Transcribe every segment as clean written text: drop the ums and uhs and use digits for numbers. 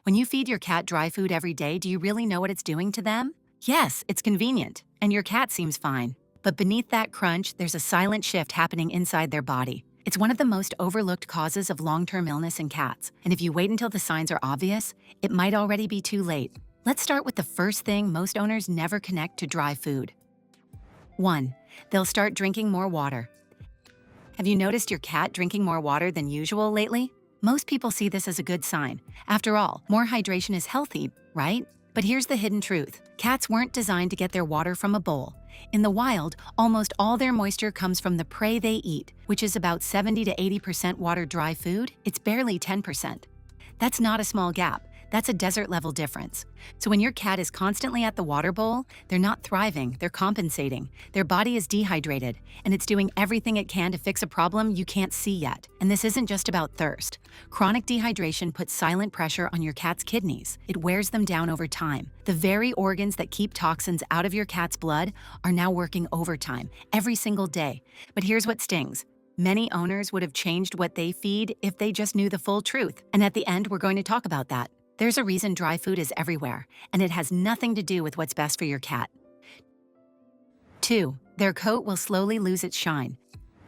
When you feed your cat dry food every day, do you really know what it's doing to them? Yes, it's convenient, and your cat seems fine. But beneath that crunch, there's a silent shift happening inside their body. It's one of the most overlooked causes of long-term illness in cats, and if you wait until the signs are obvious, it might already be too late. Let's start with the first thing most owners never connect to dry food. 1. They'll start drinking more water. Have you noticed your cat drinking more water than usual lately? Most people see this as a good sign. After all, more hydration is healthy, right? But here's the hidden truth. Cats weren't designed to get their water from a bowl. In the wild, almost all their moisture comes from the prey they eat, which is about 70 to 80% water dry food. It's barely 10%. That's not a small gap. That's a desert-level difference. So when your cat is constantly at the water bowl, they're not thriving, they're compensating. Their body is dehydrated, and it's doing everything it can to fix a problem you can't see yet. And this isn't just about thirst. Chronic dehydration puts silent pressure on your cat's kidneys. It wears them down over time. The very organs that keep toxins out of your cat's blood are now working overtime, every single day. But here's what stings. Many owners would have changed what they feed if they just knew the full truth. And at the end, we're going to talk about that. There's a reason dry food is everywhere, and it has nothing to do with what's best for your cat. 2. Their coat will slowly lose its shine.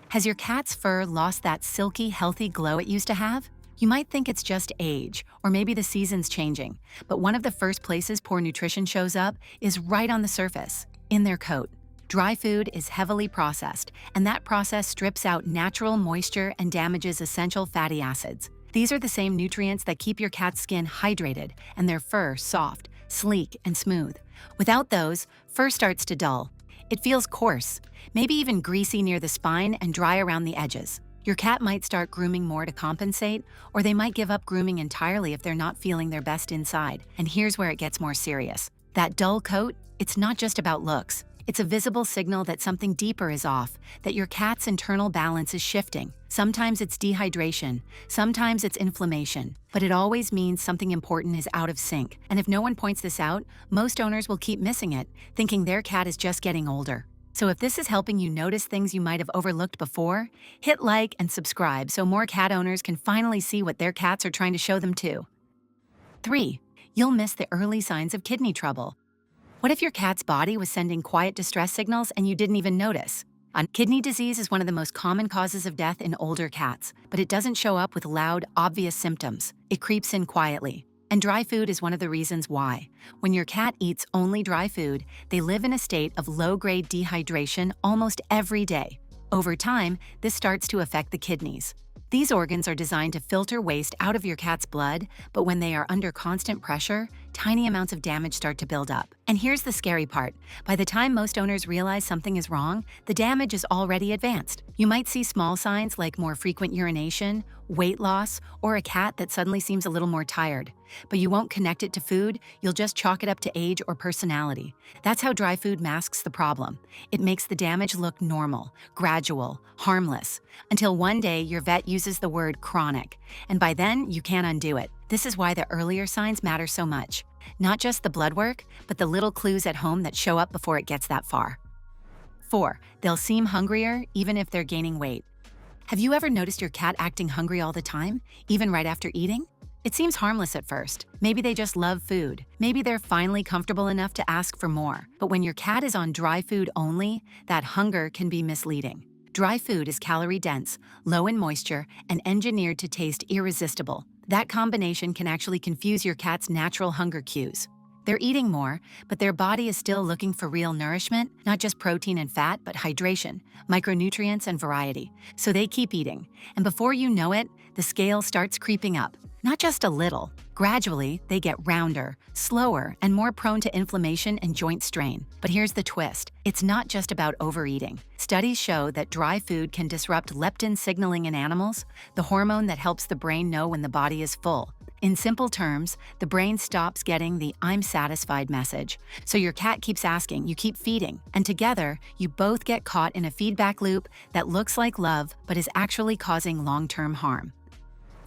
Has your cat's fur lost that silky, healthy glow it used to have? You might think it's just age, or maybe the season's changing, but one of the first places poor nutrition shows up is right on the surface, in their coat. Dry food is heavily processed, and that process strips out natural moisture and damages essential fatty acids. These are the same nutrients that keep your cat's skin hydrated and their fur soft, sleek, and smooth. Without those, fur starts to dull. It feels coarse, maybe even greasy near the spine and dry around the edges. Your cat might start grooming more to compensate, or they might give up grooming entirely if they're not feeling their best inside. And here's where it gets more serious. That dull coat, it's not just about looks. It's a visible signal that something deeper is off, that your cat's internal balance is shifting. Sometimes it's dehydration, sometimes it's inflammation, but it always means something important is out of sync. And if no one points this out, most owners will keep missing it, thinking their cat is just getting older. So if this is helping you notice things you might have overlooked before, hit like and subscribe so more cat owners can finally see what their cats are trying to show them too. 3. You'll miss the early signs of kidney trouble. What if your cat's body was sending quiet distress signals and you didn't even notice? Kidney disease is one of the most common causes of death in older cats, but it doesn't show up with loud, obvious symptoms. It creeps in quietly. And dry food is one of the reasons why. When your cat eats only dry food, they live in a state of low-grade dehydration almost every day. Over time, this starts to affect the kidneys. These organs are designed to filter waste out of your cat's blood, but when they are under constant pressure, tiny amounts of damage start to build up. And here's the scary part. By the time most owners realize something is wrong, the damage is already advanced. You might see small signs like more frequent urination, weight loss, or a cat that suddenly seems a little more tired. But you won't connect it to food, you'll just chalk it up to age or personality. That's how dry food masks the problem. It makes the damage look normal, gradual, harmless, until one day your vet uses the word chronic, and by then you can't undo it. This is why the earlier signs matter so much. Not just the blood work, but the little clues at home that show up before it gets that far. 4. They'll seem hungrier even if they're gaining weight. Have you ever noticed your cat acting hungry all the time, even right after eating? It seems harmless at first. Maybe they just love food. Maybe they're finally comfortable enough to ask for more. But when your cat is on dry food only, that hunger can be misleading. Dry food is calorie-dense, low in moisture, and engineered to taste irresistible. That combination can actually confuse your cat's natural hunger cues. They're eating more, but their body is still looking for real nourishment, not just protein and fat, but hydration, micronutrients, and variety. So they keep eating. And before you know it, the scale starts creeping up. Not just a little. Gradually, they get rounder, slower, and more prone to inflammation and joint strain. But here's the twist. It's not just about overeating. Studies show that dry food can disrupt leptin signaling in animals, the hormone that helps the brain know when the body is full. In simple terms, the brain stops getting the "I'm satisfied" message. So your cat keeps asking, you keep feeding, and together, you both get caught in a feedback loop that looks like love but is actually causing long-term harm.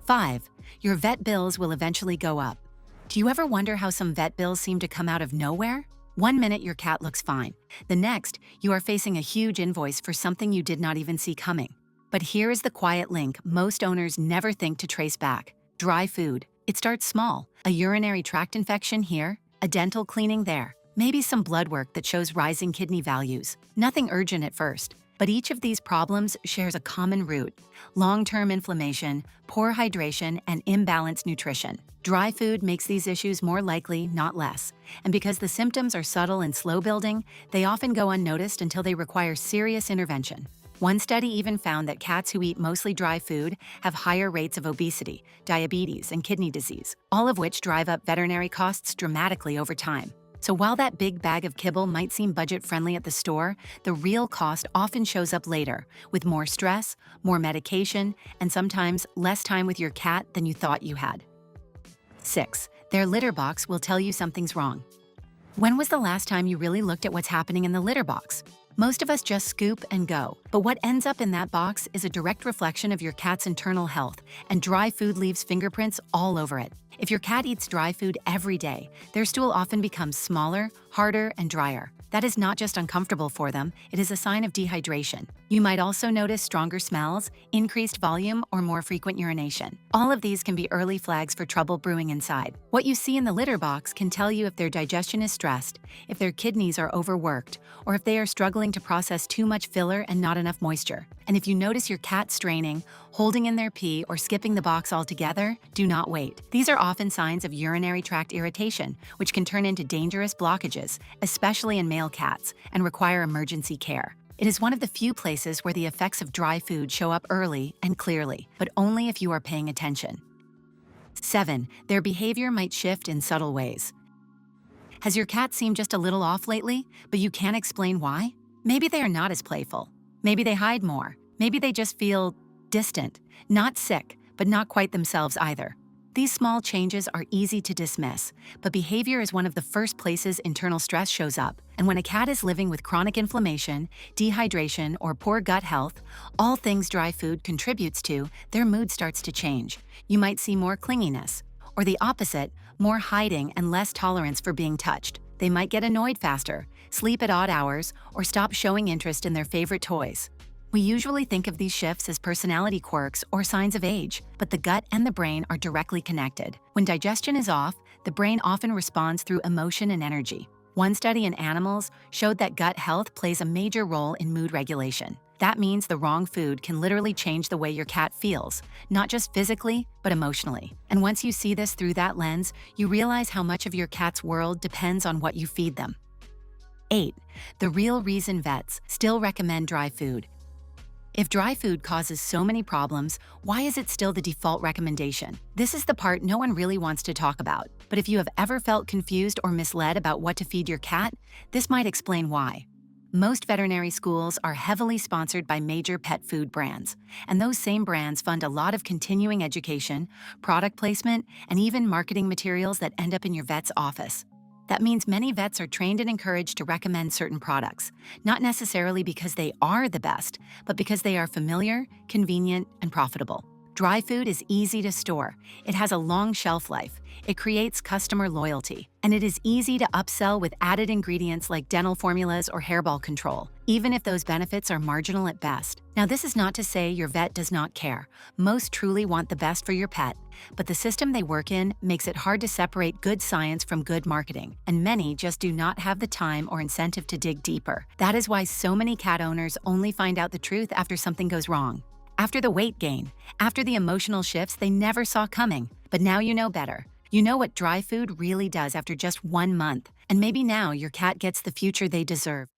5. Your vet bills will eventually go up. Do you ever wonder how some vet bills seem to come out of nowhere? One minute your cat looks fine. The next, you are facing a huge invoice for something you did not even see coming. But here is the quiet link most owners never think to trace back. Dry food. It starts small, a urinary tract infection here, a dental cleaning there, maybe some blood work that shows rising kidney values. Nothing urgent at first, but each of these problems shares a common root: long-term inflammation, poor hydration, and imbalanced nutrition. Dry food makes these issues more likely, not less. And because the symptoms are subtle and slow building, they often go unnoticed until they require serious intervention. One study even found that cats who eat mostly dry food have higher rates of obesity, diabetes, and kidney disease, all of which drive up veterinary costs dramatically over time. So while that big bag of kibble might seem budget-friendly at the store, the real cost often shows up later, with more stress, more medication, and sometimes less time with your cat than you thought you had. 6. Their litter box will tell you something's wrong. When was the last time you really looked at what's happening in the litter box? Most of us just scoop and go, but what ends up in that box is a direct reflection of your cat's internal health, and dry food leaves fingerprints all over it. If your cat eats dry food every day, their stool often becomes smaller, harder, and drier. That is not just uncomfortable for them, it is a sign of dehydration. You might also notice stronger smells, increased volume, or more frequent urination. All of these can be early flags for trouble brewing inside. What you see in the litter box can tell you if their digestion is stressed, if their kidneys are overworked, or if they are struggling to process too much filler and not enough moisture. And if you notice your cat straining, holding in their pee, or skipping the box altogether, do not wait. These are often signs of urinary tract irritation, which can turn into dangerous blockages, especially in male cats, and require emergency care. It is one of the few places where the effects of dry food show up early and clearly, but only if you are paying attention. 7. Their behavior might shift in subtle ways. Has your cat seemed just a little off lately, but you can't explain why? Maybe they are not as playful. Maybe they hide more. Maybe they just feel distant, not sick, but not quite themselves either. These small changes are easy to dismiss, but behavior is one of the first places internal stress shows up. And when a cat is living with chronic inflammation, dehydration, or poor gut health, all things dry food contributes to, their mood starts to change. You might see more clinginess, or the opposite, more hiding and less tolerance for being touched. They might get annoyed faster, sleep at odd hours, or stop showing interest in their favorite toys. We usually think of these shifts as personality quirks or signs of age, but the gut and the brain are directly connected. When digestion is off, the brain often responds through emotion and energy. One study in animals showed that gut health plays a major role in mood regulation. That means the wrong food can literally change the way your cat feels, not just physically, but emotionally. And once you see this through that lens, you realize how much of your cat's world depends on what you feed them. 8. The real reason vets still recommend dry food. If dry food causes so many problems, why is it still the default recommendation? This is the part no one really wants to talk about, but if you have ever felt confused or misled about what to feed your cat, this might explain why. Most veterinary schools are heavily sponsored by major pet food brands, and those same brands fund a lot of continuing education, product placement, and even marketing materials that end up in your vet's office. That means many vets are trained and encouraged to recommend certain products, not necessarily because they are the best, but because they are familiar, convenient, and profitable. Dry food is easy to store. It has a long shelf life. It creates customer loyalty. And it is easy to upsell with added ingredients like dental formulas or hairball control, even if those benefits are marginal at best. Now, this is not to say your vet does not care. Most truly want the best for your pet, but the system they work in makes it hard to separate good science from good marketing, and many just do not have the time or incentive to dig deeper. That is why so many cat owners only find out the truth after something goes wrong. After the weight gain, after the emotional shifts they never saw coming. But now you know better. You know what dry food really does after just 1 month, and maybe now your cat gets the future they deserve.